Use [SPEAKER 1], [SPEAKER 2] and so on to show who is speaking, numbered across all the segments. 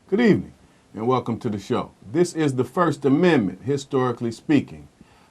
[SPEAKER 1] Good evening, and welcome to the show. This is the First Amendment, historically speaking.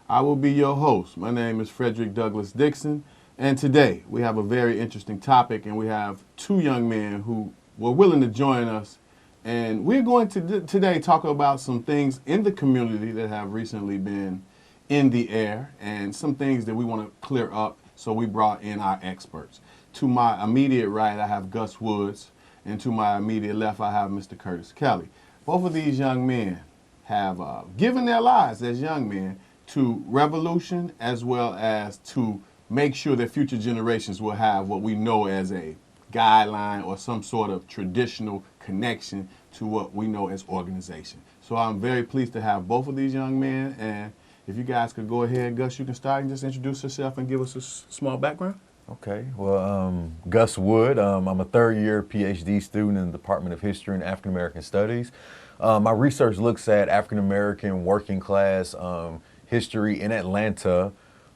[SPEAKER 1] I will be your host. My name is Frederick Douglass Dixon, and today we have a very interesting topic, and we have two young men who were willing to join us. And we're going to today talk about some things in the community that have recently been in the air, and some things that we want to clear up, so we brought in our experts. To my immediate right, I have Gus Woods, and to my immediate left, I have Mr. Curtis Kelly. Both of these young men have given their lives as young men to revolution, as well as to make sure that future generations will have what we know as a guideline or some sort of traditional connection to what we know as organization. So I'm very pleased to have both of these young men, and if you guys could go ahead, Gus, you can start and just introduce yourself and give us a small background.
[SPEAKER 2] Okay, well, Gus Wood. I'm a third-year PhD student in the Department of History and African American Studies. My research looks at African American working class history in Atlanta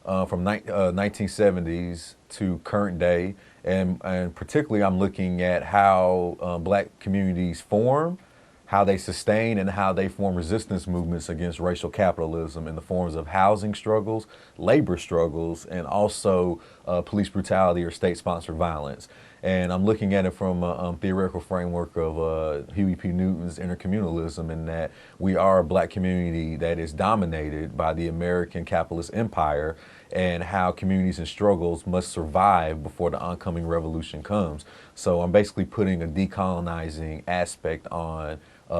[SPEAKER 2] from 1970s to current day, and particularly I'm looking at how black communities form, how they sustain, and how they form resistance movements against racial capitalism in the forms of housing struggles, labor struggles, and also police brutality or state-sponsored violence. And I'm looking at it from a theoretical framework of Huey P. Newton's intercommunalism, in that we are a black community that is dominated by the American capitalist empire, and how communities and struggles must survive before the oncoming revolution comes. So I'm basically putting a decolonizing aspect on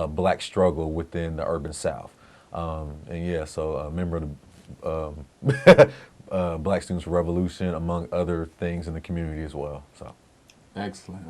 [SPEAKER 2] black struggle within the urban South. And yeah, so a member of the Black Students Revolution, among other things in the community as well. So.
[SPEAKER 1] Excellent.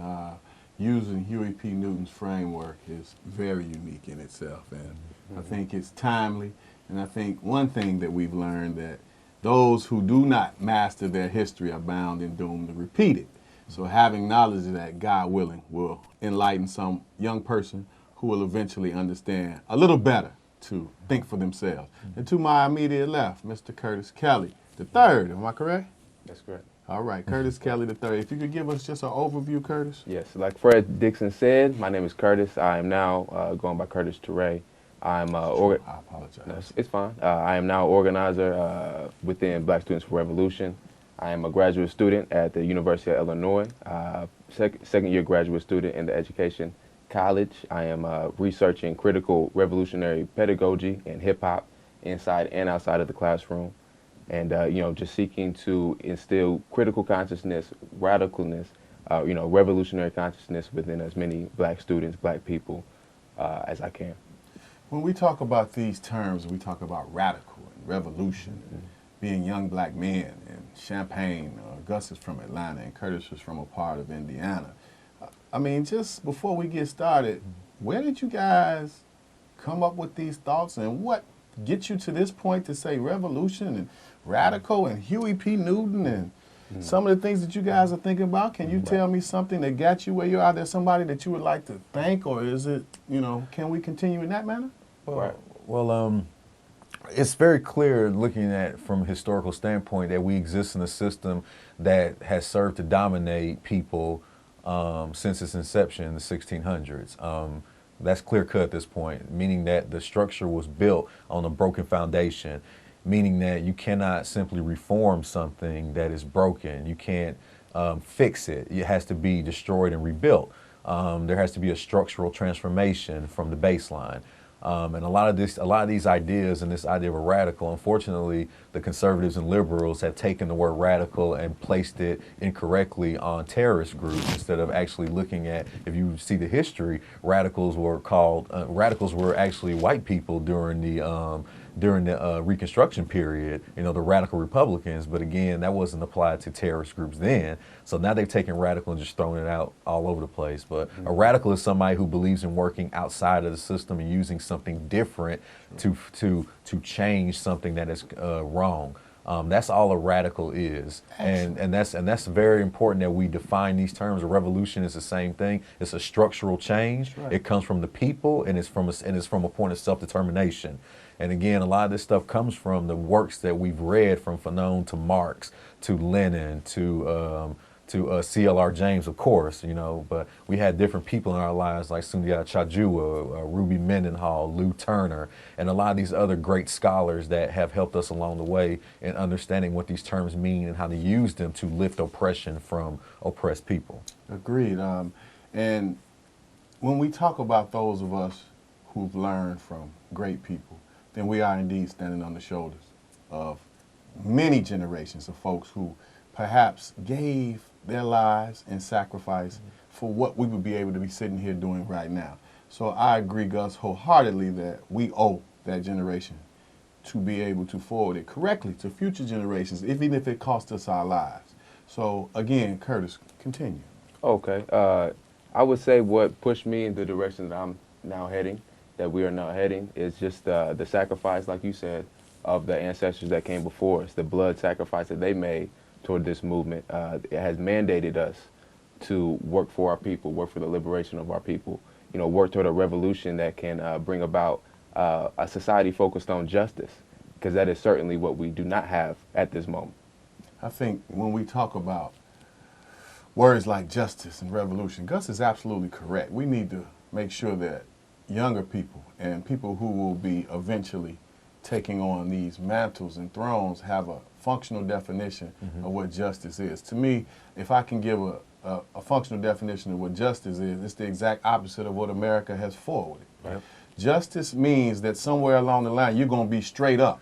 [SPEAKER 1] Using Huey P. Newton's framework is very unique in itself, and I think it's timely. And I think one thing that we've learned, that those who do not master their history are bound and doomed to repeat it. So having knowledge of that, God willing, will enlighten some young person who will eventually understand a little better to think for themselves. And to my immediate left, Mr. Curtis Kelly the third. Am I correct?
[SPEAKER 3] That's correct.
[SPEAKER 1] All right, Curtis Kelly the third. If you could give us just an overview, Curtis.
[SPEAKER 3] Yes, like Fred Dixon said, my name is Curtis. I am now going by Curtis Ture. I'm
[SPEAKER 1] I apologize.
[SPEAKER 3] no, it's fine. I am now organizer within Black Students for Revolution. I am a graduate student at the University of Illinois, second year graduate student in the education college. I am researching critical revolutionary pedagogy and hip hop inside and outside of the classroom. And, just seeking to instill critical consciousness, radicalness, revolutionary consciousness within as many black students, black people as I can.
[SPEAKER 1] When we talk about these terms, we talk about radical and revolution, and being young black men, and Champaign. Gus is from Atlanta, and Curtis is from a part of Indiana. I mean, just before we get started, where did you guys come up with these thoughts, and what get you to this point to say revolution and radical and Huey P. Newton and some of the things that you guys are thinking about? Can you tell me something that got you where you are? There somebody that you would like to thank, or is it, can we continue in that manner?
[SPEAKER 2] Well, it's very clear, looking at from a historical standpoint, that we exist in a system that has served to dominate people since its inception in the 1600s. That's clear cut at this point, meaning that the structure was built on a broken foundation, meaning that you cannot simply reform something that is broken. You can't fix it. It has to be destroyed and rebuilt. There has to be a structural transformation from the baseline. And a lot of these ideas, and this idea of a radical, unfortunately, the conservatives and liberals have taken the word radical and placed it incorrectly on terrorist groups, instead of actually looking at, if you see the history, radicals were actually white people during the Reconstruction period, the radical Republicans. But again, that wasn't applied to terrorist groups then. So now they've taken radical and just thrown it out all over the place. But a radical is somebody who believes in working outside of the system and using something different to change something that is wrong. That's all a radical is, and that's very important that we define these terms. A revolution is the same thing. It's a structural change. Right. It comes from the people, and it's from a point of self-determination. And again, a lot of this stuff comes from the works that we've read, from Fanon to Marx to Lenin to CLR James, of course, you know, but we had different people in our lives like Sundiata Chajua, Ruby Mendenhall, Lou Turner, and a lot of these other great scholars that have helped us along the way in understanding what these terms mean and how to use them to lift oppression from oppressed people.
[SPEAKER 1] Agreed. And when we talk about those of us who've learned from great people, then we are indeed standing on the shoulders of many generations of folks who perhaps gave their lives and sacrifice for what we would be able to be sitting here doing right now. So I agree, Gus, wholeheartedly that we owe that generation to be able to forward it correctly to future generations, even if it costs us our lives. So again, Curtis, continue.
[SPEAKER 3] Okay. I would say what pushed me in the direction that I'm now heading, that we are now heading, is just the sacrifice, like you said, of the ancestors that came before us, the blood sacrifice that they made toward this movement. It has mandated us to work for our people, work for the liberation of our people, you know, work toward a revolution that can bring about a society focused on justice, because that is certainly what we do not have at this moment.
[SPEAKER 1] I think when we talk about words like justice and revolution, Gus is absolutely correct. We need to make sure that younger people and people who will be eventually taking on these mantles and thrones have a functional definition of what justice is. To me, if I can give a functional definition of what justice is, it's the exact opposite of what America has forwarded.
[SPEAKER 2] Yep.
[SPEAKER 1] Justice means that somewhere along the line you're going to be straight up.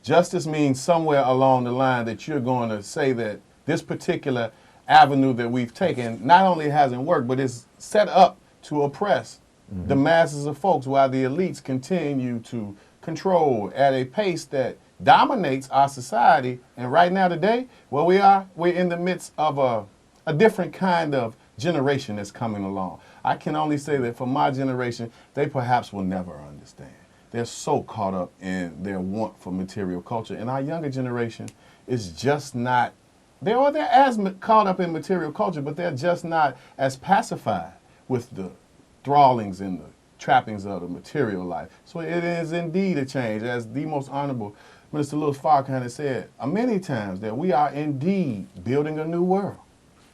[SPEAKER 1] Justice means somewhere along the line that you're going to say that this particular avenue that we've taken not only hasn't worked, but is set up to oppress the masses of folks while the elites continue to control at a pace that dominates our society. And right now today, where we are, we're in the midst of a different kind of generation that's coming along. I can only say that for my generation, they perhaps will never understand. They're so caught up in their want for material culture. And our younger generation is just not, they're as caught up in material culture, but they're just not as pacified with the thrallings and the trappings of the material life. So it is indeed a change, as the most honorable Minister Louis Farrakhan has said many times, that we are indeed building a new world.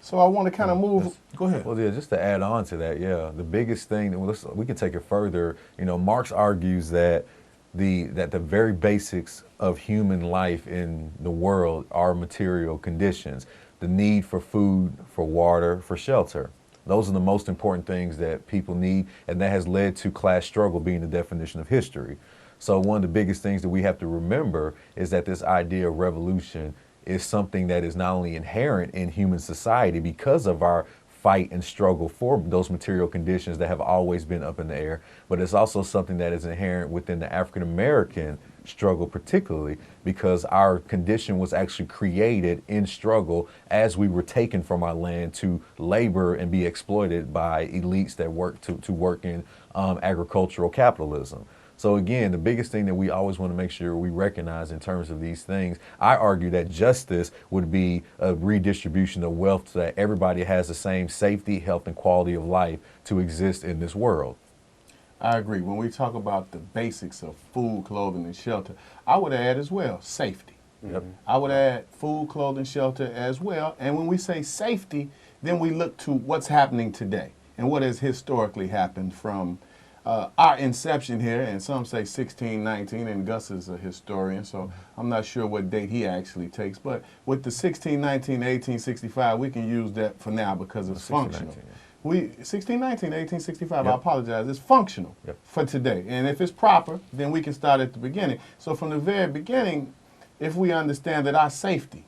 [SPEAKER 1] So I want to kind of move. Go ahead.
[SPEAKER 2] Well, yeah, just to add on to that, yeah, the biggest thing, we can take it further. You know, Marx argues that the very basics of human life in the world are material conditions: the need for food, for water, for shelter. Those are the most important things that people need, and that has led to class struggle being the definition of history. So one of the biggest things that we have to remember is that this idea of revolution is something that is not only inherent in human society because of our fight and struggle for those material conditions that have always been up in the air, but it's also something that is inherent within the African American struggle, particularly because our condition was actually created in struggle as we were taken from our land to labor and be exploited by elites that work to work in agricultural capitalism. So again, the biggest thing that we always want to make sure we recognize in terms of these things, I argue that justice would be a redistribution of wealth so that everybody has the same safety, health, and quality of life to exist in this world.
[SPEAKER 1] I agree. When we talk about the basics of food, clothing, and shelter, I would add as well safety.
[SPEAKER 2] Yep.
[SPEAKER 1] I would add food, clothing, shelter as well. And when we say safety, then we look to what's happening today and what has historically happened from our inception here. And some say 1619, and Gus is a historian, so I'm not sure what date he actually takes. But with the 1619 to 1865, we can use that for now because it's functional. 1619, 1865,
[SPEAKER 2] Yep.
[SPEAKER 1] I apologize, it's functional
[SPEAKER 2] Yep.
[SPEAKER 1] for today. And if it's proper, then we can start at the beginning. So from the very beginning, if we understand that our safety,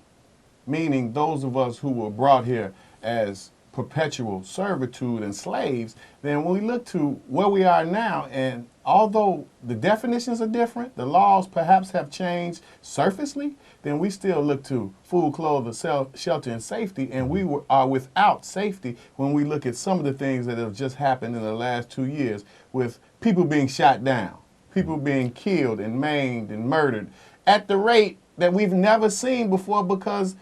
[SPEAKER 1] meaning those of us who were brought here as perpetual servitude and slaves, then when we look to where we are now, and although the definitions are different, the laws perhaps have changed surfacely, then we still look to food, clothing, shelter, and safety, and we are without safety when we look at some of the things that have just happened in the last 2 years with people being shot down, people being killed and maimed and murdered at the rate that we've never seen before, because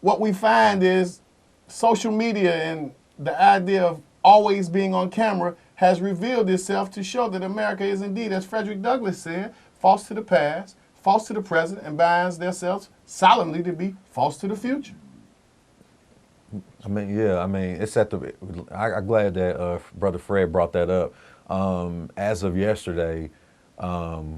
[SPEAKER 1] what we find is social media and the idea of always being on camera has revealed itself to show that America is indeed, as Frederick Douglass said, false to the past, false to the present, and binds themselves solemnly to be false to the future.
[SPEAKER 2] It's at the. I'm glad that Brother Fred brought that up. As of yesterday,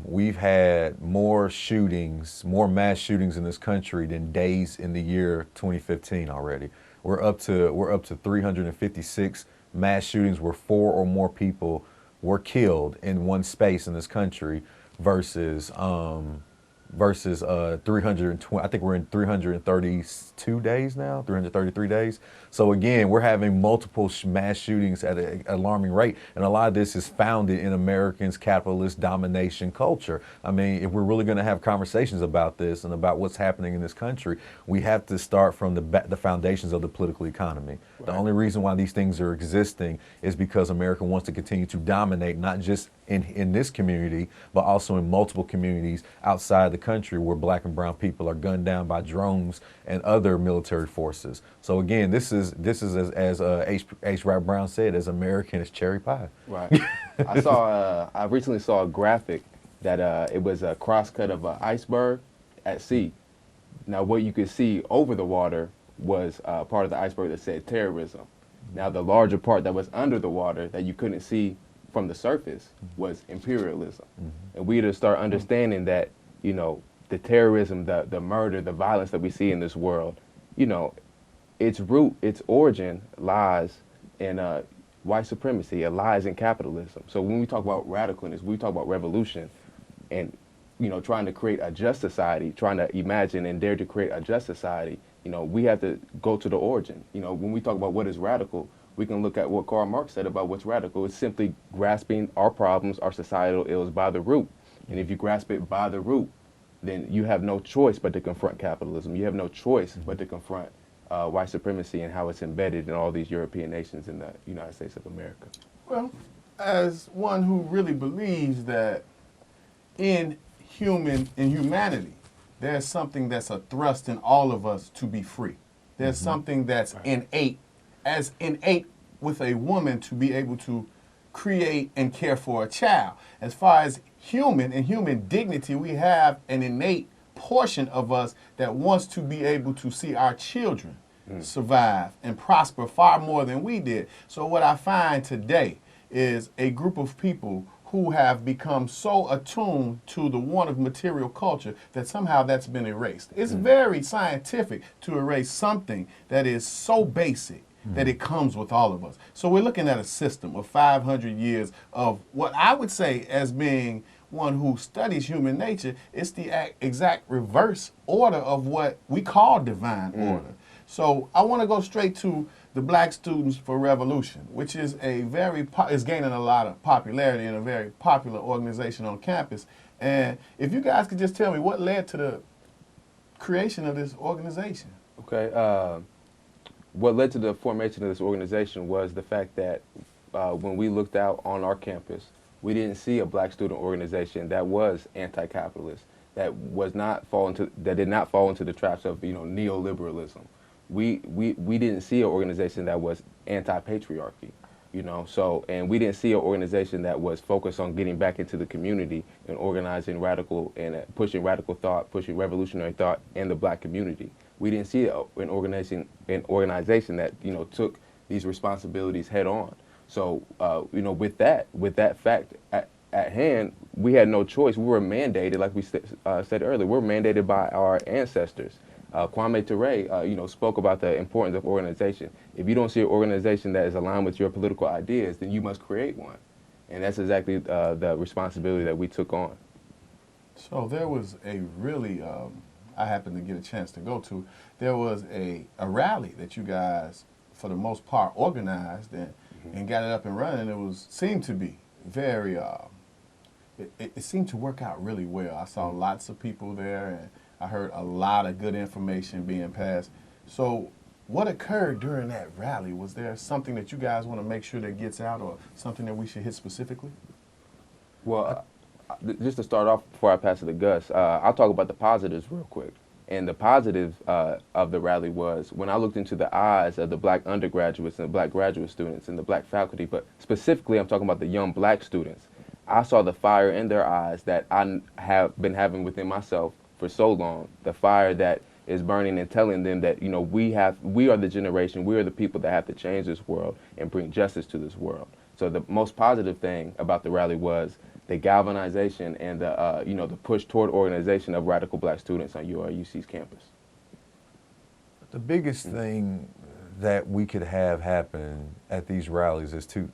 [SPEAKER 2] we've had more shootings, more mass shootings in this country than days in the year 2015 already. We're up to 356 mass shootings where 4 or more people were killed in one space in this country versus 320. I think we're in 332 days now, 333 days. So again, we're having multiple mass shootings at an alarming rate, and a lot of this is founded in Americans' capitalist domination culture. I mean, if we're really going to have conversations about this and about what's happening in this country, we have to start from the foundations of the political economy. Right. The only reason why these things are existing is because America wants to continue to dominate, not just in this community, but also in multiple communities outside the country where black and brown people are gunned down by drones and other military forces. So again, this is as H. Rap Brown said, as American as cherry pie.
[SPEAKER 3] Right. I recently saw a graphic that it was a crosscut of an iceberg at sea. Now what you could see over the water was part of the iceberg that said terrorism. Now the larger part that was under the water that you couldn't see from the surface was imperialism. And we had to start understanding that, you know, the terrorism, the murder, the violence that we see in this world, you know, its origin lies in white supremacy. It lies in capitalism. So when we talk about radicalness, we talk about revolution and, you know, trying to create a just society, trying to imagine and dare to create a just society, you know, we have to go to the origin. You know, when we talk about what is radical, we can look at what Karl Marx said about what's radical. It's simply grasping our problems, our societal ills by the root. And if you grasp it by the root, then you have no choice but to confront capitalism. You have no choice but to confront white supremacy and how it's embedded in all these European nations in the United States of America.
[SPEAKER 1] Well, as one who really believes that in humanity, there's something that's a thrust in all of us to be free. There's something that's innate with a woman to be able to create and care for a child. As far as human dignity, we have an innate portion of us that wants to be able to see our children survive and prosper far more than we did. So what I find today is a group of people who have become so attuned to the want of material culture that somehow that's been erased. It's very scientific to erase something that is so basic that it comes with all of us. So we're looking at a system of 500 years of what I would say as being one who studies human nature. It's the exact reverse order of what we call divine order. So I want to go straight to the Black Students for Revolution, which is is gaining a lot of popularity and a very popular organization on campus. And if you guys could just tell me what led to the creation of this organization.
[SPEAKER 3] Okay. What led to the formation of this organization was the fact that when we looked out on our campus, we didn't see a black student organization that was anti-capitalist, that did not fall into the traps of neoliberalism. We didn't see an organization that was anti-patriarchy, and we didn't see an organization that was focused on getting back into the community and organizing radical and pushing radical thought, pushing revolutionary thought in the black community. We didn't see an organization that took these responsibilities head on. So with that fact at hand, we had no choice. We were mandated, like we said earlier, we're mandated by our ancestors. Kwame Ture, spoke about the importance of organization. If you don't see an organization that is aligned with your political ideas, then you must create one. And that's exactly the responsibility that we took on.
[SPEAKER 1] So there was a really, I happened to get a chance to go to, there was a rally that you guys, for the most part, organized and got it up and running. It seemed to be very, it seemed to work out really well. I saw lots of people there, and I heard a lot of good information being passed. So what occurred during that rally? Was there something that you guys want to make sure that gets out, or something that we should hit specifically?
[SPEAKER 3] Well, just to start off before I pass it to Gus, I'll talk about the positives real quick. And the positive of the rally was when I looked into the eyes of the black undergraduates and the black graduate students and the black faculty, but specifically I'm talking about the young black students, I saw the fire in their eyes that I have been having within myself for so long, the fire that is burning and telling them that, you know, we are the generation, we are the people that have to change this world and bring justice to this world. So the most positive thing about the rally was the galvanization and the, you know, the push toward organization of radical black students on URUC's campus.
[SPEAKER 2] The biggest thing that we could have happen at these rallies is two.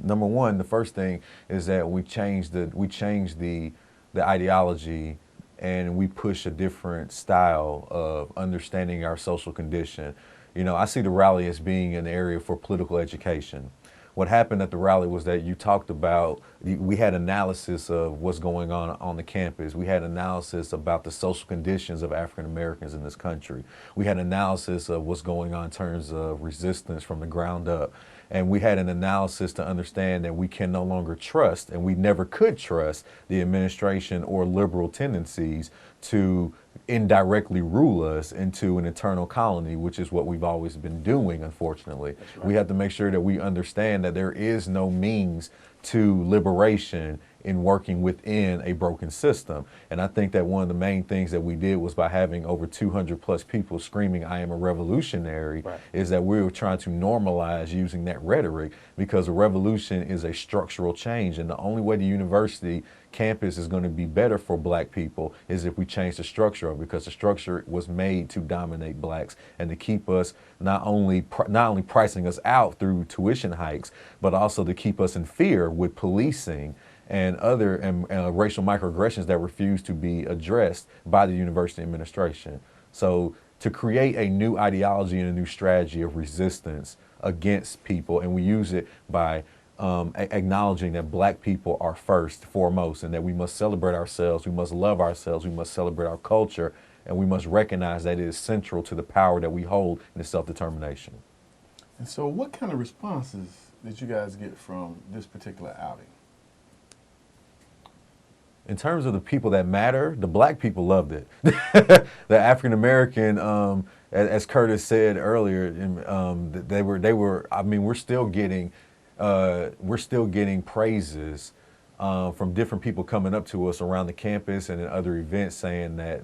[SPEAKER 2] Number one, the first thing is that we change the ideology, and we push a different style of understanding our social condition. You know, I see the rally as being an area for political education. What happened at the rally was that you talked about, we had analysis of what's going on the campus. We had analysis about the social conditions of African Americans in this country. We had analysis of what's going on in terms of resistance from the ground up. And we had an analysis to understand that we can no longer trust, and we never could trust, the administration or liberal tendencies to indirectly rule us into an eternal colony, which is what we've always been doing, unfortunately. Right. We have to make sure that we understand that there is no means to liberation in working within a broken system. And I think that one of the main things that we did was by having over 200 plus people screaming, "I am a revolutionary," right, is that we were trying to normalize using that rhetoric, because a revolution is a structural change. And the only way the university campus is going to be better for black people is if we change the structure of it, because the structure was made to dominate blacks and to keep us not only pricing us out through tuition hikes, but also to keep us in fear with policing and other racial microaggressions that refuse to be addressed by the university administration. So to create a new ideology and a new strategy of resistance against people, and we use it by acknowledging that black people are foremost, and that we must celebrate ourselves, we must love ourselves, we must celebrate our culture, and we must recognize that it is central to the power that we hold in self-determination.
[SPEAKER 1] And so what kind of responses did you guys get from this particular outing?
[SPEAKER 2] In terms of the people that matter, the black people loved it. The African American, as Curtis said earlier, they were. I mean, we're still getting praises from different people coming up to us around the campus and in other events, saying that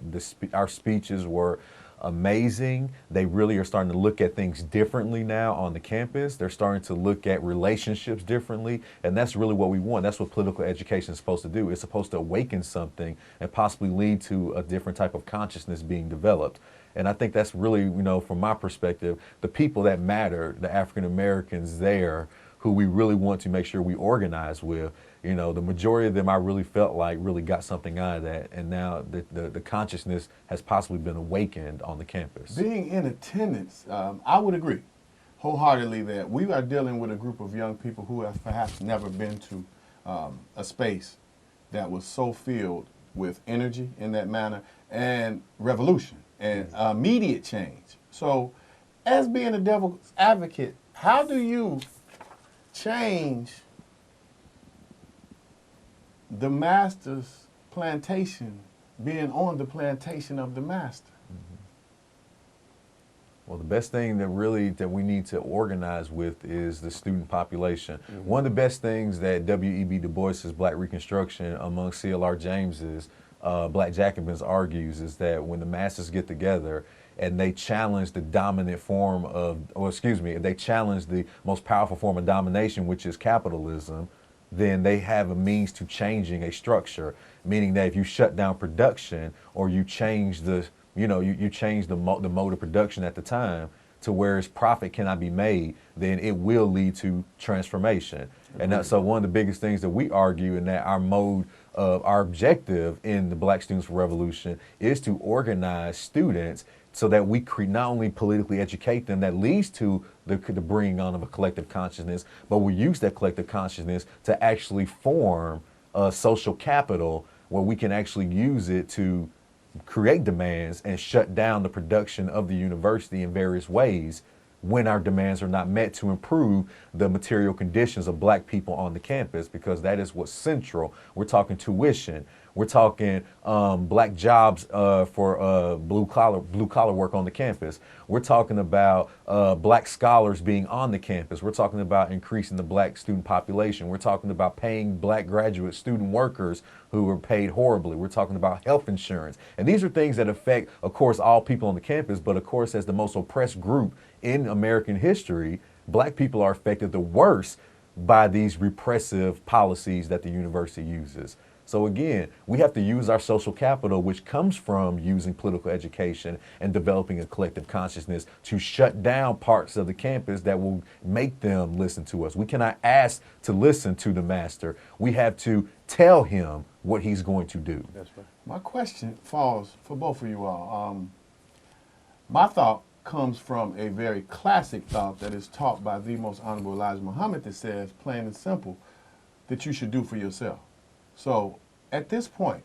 [SPEAKER 2] our speeches were amazing. They really are starting to look at things differently now on the campus. They're starting to look at relationships differently, and that's really what we want. That's what political education is supposed to do. It's supposed to awaken something and possibly lead to a different type of consciousness being developed. And I think that's really, you know, from my perspective, the people that matter, the African Americans there, who we really want to make sure we organize with. You know, the majority of them, I really felt like really got something out of that, and now the consciousness has possibly been awakened on the campus.
[SPEAKER 1] Being in attendance, I would agree wholeheartedly that we are dealing with a group of young people who have perhaps never been to a space that was so filled with energy in that manner and revolution and immediate change. So, as being a devil's advocate, how do you change the master's plantation being on the plantation of the master?
[SPEAKER 2] Mm-hmm. Well, the best thing that we need to organize with is the student population. Mm-hmm. One of the best things that W.E.B. Du Bois's Black Reconstruction among C.L.R. James's Black Jacobins argues is that when the masses get together and they challenge the dominant form of, they challenge the most powerful form of domination, which is capitalism, then they have a means to changing a structure, meaning that if you shut down production or you change the, you change the mode of production at the time to where its profit cannot be made, then it will lead to transformation. And so one of the biggest things that we argue in that our objective in the Black Students for Revolution is to organize students so that we not only politically educate them, that leads to the bringing on of a collective consciousness, but we use that collective consciousness to actually form a social capital where we can actually use it to create demands and shut down the production of the university in various ways when our demands are not met, to improve the material conditions of black people on the campus, because that is what's central. We're talking tuition, We're talking black jobs for blue collar work on the campus. We're talking about black scholars being on the campus. We're talking about increasing the black student population. We're talking about paying black graduate student workers who are paid horribly. We're talking about health insurance. And these are things that affect, of course, all people on the campus, but of course, as the most oppressed group in American history, black people are affected the worst by these repressive policies that the university uses. So again, we have to use our social capital, which comes from using political education and developing a collective consciousness to shut down parts of the campus that will make them listen to us. We cannot ask to listen to the master. We have to tell him what he's going to do.
[SPEAKER 3] That's right.
[SPEAKER 1] My question falls for both of you all. My thought comes from a very classic thought that is taught by the most honorable Elijah Muhammad that says, plain and simple, that you should do for yourself. So at this point,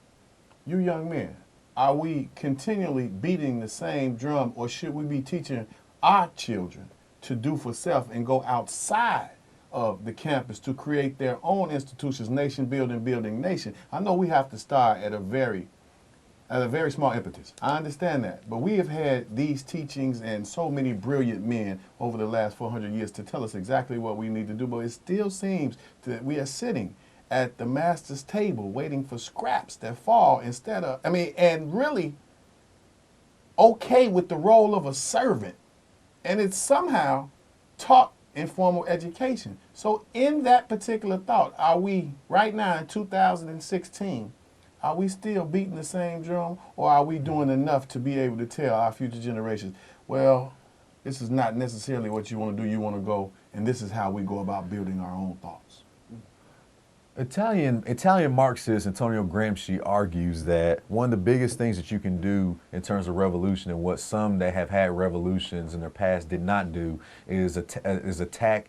[SPEAKER 1] you young men, are we continually beating the same drum, or should we be teaching our children to do for self and go outside of the campus to create their own institutions, nation building nation? I know we have to start at a very small impetus. I understand that. But we have had these teachings and so many brilliant men over the last 400 years to tell us exactly what we need to do. But it still seems that we are sitting at the master's table waiting for scraps that fall instead of, and really okay with the role of a servant. And it's somehow taught in formal education. So in that particular thought, are we right now in 2016, are we still beating the same drum, or are we doing enough to be able to tell our future generations, well, this is not necessarily what you want to do, you want to go, and this is how we go about building our own thoughts?
[SPEAKER 2] Italian Marxist Antonio Gramsci argues that one of the biggest things that you can do in terms of revolution, and what some that have had revolutions in their past did not do, is attack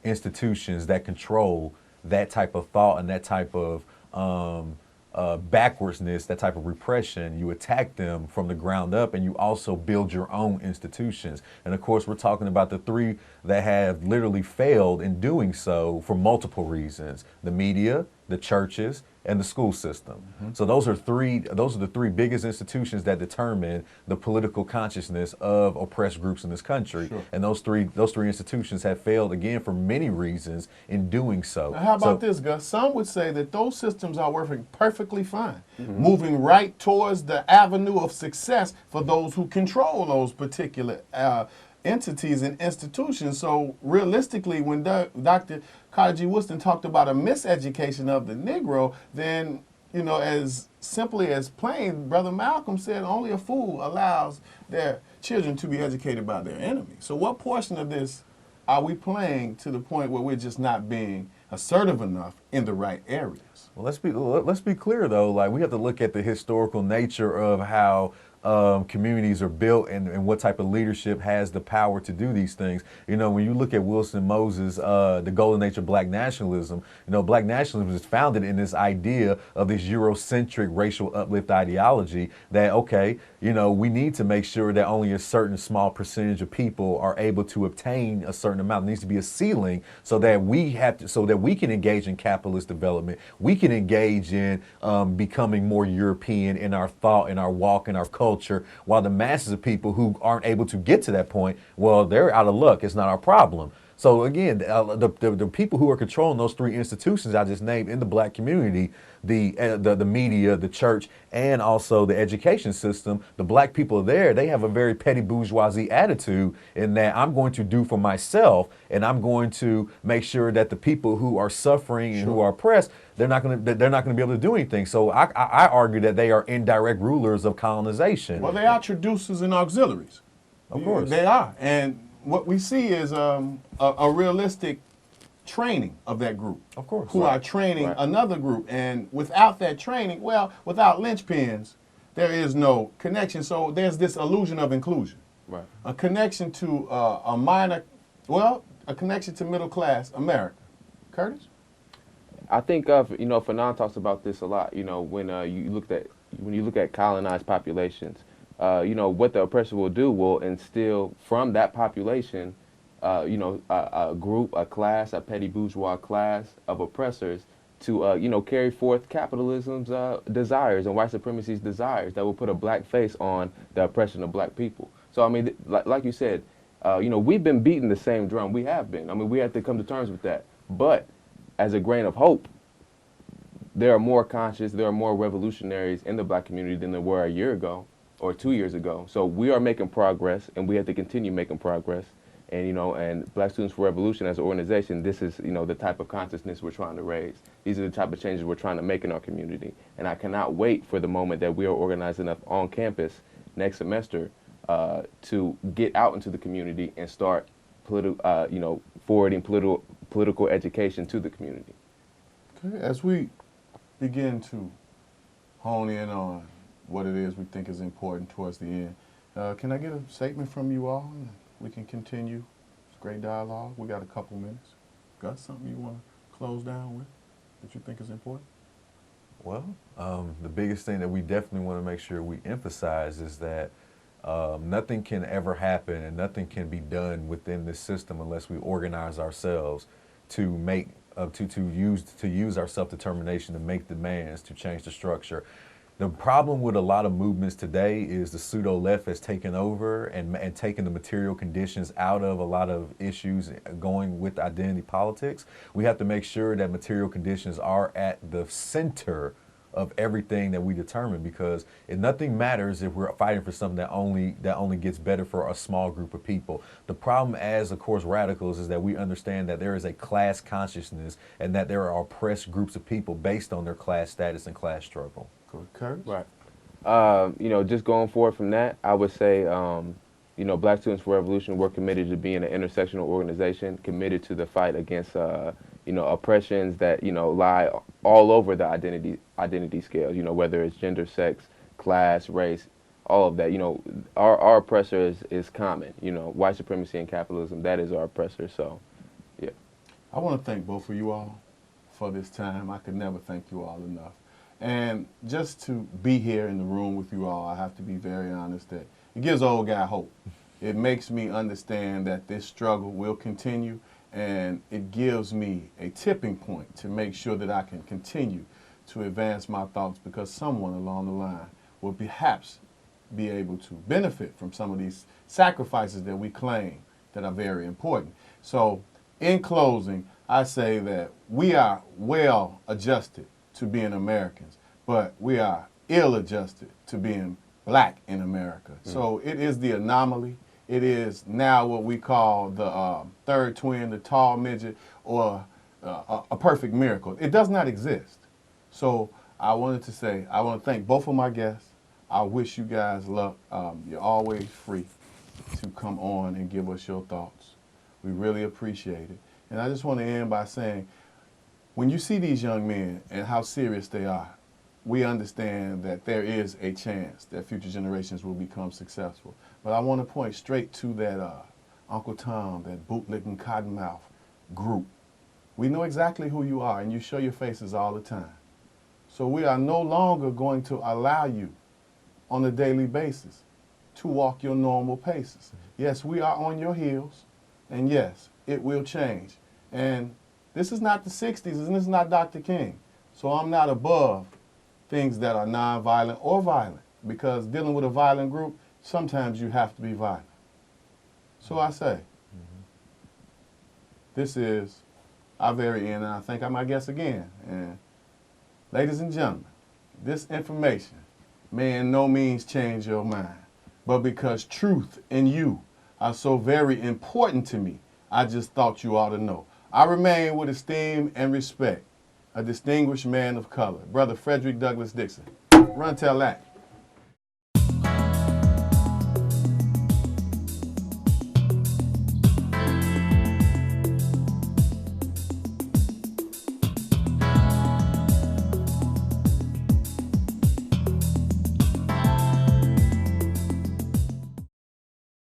[SPEAKER 2] institutions that control that type of thought and that type of backwardsness, that type of repression. You attack them from the ground up, and you also build your own institutions. And of course, we're talking about the three that have literally failed in doing so for multiple reasons: the media, the churches, and the school system. Mm-hmm. So those are the three biggest institutions that determine the political consciousness of oppressed groups in this country. Sure. And those three institutions have failed, again, for many reasons in doing so.
[SPEAKER 1] Now, how about this, Gus? Some would say that those systems are working perfectly fine, moving right towards the avenue of success for those who control those particular entities and institutions. So realistically, when Dr. Carter G. Woodson talked about a miseducation of the Negro, then, as simply as plain, Brother Malcolm said, only a fool allows their children to be educated by their enemy. So what portion of this are we playing to the point where we're just not being assertive enough in the right areas?
[SPEAKER 2] Well, let's be clear though. Like, we have to look at the historical nature of how communities are built and what type of leadership has the power to do these things. When you look at Wilson Moses, the golden nature of black nationalism, black nationalism is founded in this idea of this Eurocentric racial uplift ideology that, okay, we need to make sure that only a certain small percentage of people are able to obtain a certain amount. There needs to be a ceiling so that we can engage in capitalist development. We can engage in becoming more European in our thought, in our walk, in our culture, while the masses of people who aren't able to get to that point, well, they're out of luck. It's not our problem. So again, the people who are controlling those three institutions I just named in the black community, the media, the church, and also the education system, the black people there, they have a very petty bourgeoisie attitude in that I'm going to do for myself, and I'm going to make sure that the people who are suffering and who are oppressed, they're not going to be able to do anything. So I argue that they are indirect rulers of colonization.
[SPEAKER 1] Well, they are traducers and auxiliaries.
[SPEAKER 2] Of course.
[SPEAKER 1] They are. And what we see is a realistic training of that group.
[SPEAKER 2] Of course.
[SPEAKER 1] Who are training another group. And without that training, without linchpins, there is no connection. So there's this illusion of inclusion.
[SPEAKER 3] Right.
[SPEAKER 1] A connection to a connection to middle class America. Curtis?
[SPEAKER 3] I think Fanon talks about this a lot. When you look at colonized populations, what the oppressor will do will instill from that population, a group, a class, a petty bourgeois class of oppressors to carry forth capitalism's desires and white supremacy's desires that will put a black face on the oppression of black people. So I mean, like you said, we've been beating the same drum. We have been. I mean, we have to come to terms with that. But as a grain of hope, there are more conscious, there are more revolutionaries in the black community than there were a year ago or 2 years ago. So we are making progress, and we have to continue making progress. And and Black Students for Revolution as an organization, this is the type of consciousness we're trying to raise. These are the type of changes we're trying to make in our community. And I cannot wait for the moment that we are organized enough on campus next semester to get out into the community and start forwarding political education to the community.
[SPEAKER 1] Okay, as we begin to hone in on what it is we think is important towards the end, can I get a statement from you all? And we can continue this great dialogue. We got a couple minutes. Got something you want to close down with that you think is important?
[SPEAKER 2] Well, the biggest thing that we definitely want to make sure we emphasize is that nothing can ever happen and nothing can be done within this system unless we organize ourselves to make to use our self-determination to make demands to change the structure. The problem with a lot of movements today is the pseudo-left has taken over and taken the material conditions out of a lot of issues going with identity politics. We have to make sure that material conditions are at the center of everything that we determine, because nothing matters if we're fighting for something that only gets better for a small group of people. The problem as, of course, radicals is that we understand that there is a class consciousness and that there are oppressed groups of people based on their class status and class struggle.
[SPEAKER 1] Curtis?
[SPEAKER 3] Right. Just going forward from that, I would say, Black Students for Revolution, we're committed to being an intersectional organization, committed to the fight against, oppressions that, lie all over the identity scales, whether it's gender, sex, class, race, all of that. Our oppressor is common, white supremacy and capitalism, that is our oppressor. So, yeah.
[SPEAKER 1] I want to thank both of you all for this time. I could never thank you all enough. And just to be here in the room with you all, I have to be very honest that it gives old guy hope. It makes me understand that this struggle will continue, and it gives me a tipping point to make sure that I can continue to advance my thoughts, because someone along the line will perhaps be able to benefit from some of these sacrifices that we claim that are very important. So in closing, I say that we are well adjusted to being Americans, but we are ill-adjusted to being black in America. So it is the anomaly. It is now what we call the third twin, the tall midget, or a perfect miracle. It does not exist. So I want to thank both of my guests. I wish you guys luck. You're always free to come on and give us your thoughts. We really appreciate it. And I just want to end by saying, when you see these young men and how serious they are, we understand that there is a chance that future generations will become successful. But I want to point straight to that Uncle Tom, that bootlicking cottonmouth group. We know exactly who you are, and you show your faces all the time. So we are no longer going to allow you on a daily basis to walk your normal paces. Yes, we are on your heels, and yes, it will change. And this is not the 60s, and this is not Dr. King. So I'm not above things that are nonviolent or violent, because dealing with a violent group, sometimes you have to be violent. So I say, this is our very end, and I think I might guess again. And ladies and gentlemen, this information may in no means change your mind, but because truth and you are so very important to me, I just thought you ought to know. I remain with esteem and respect, a distinguished man of color, Brother Frederick Douglass Dixon. Run tell that.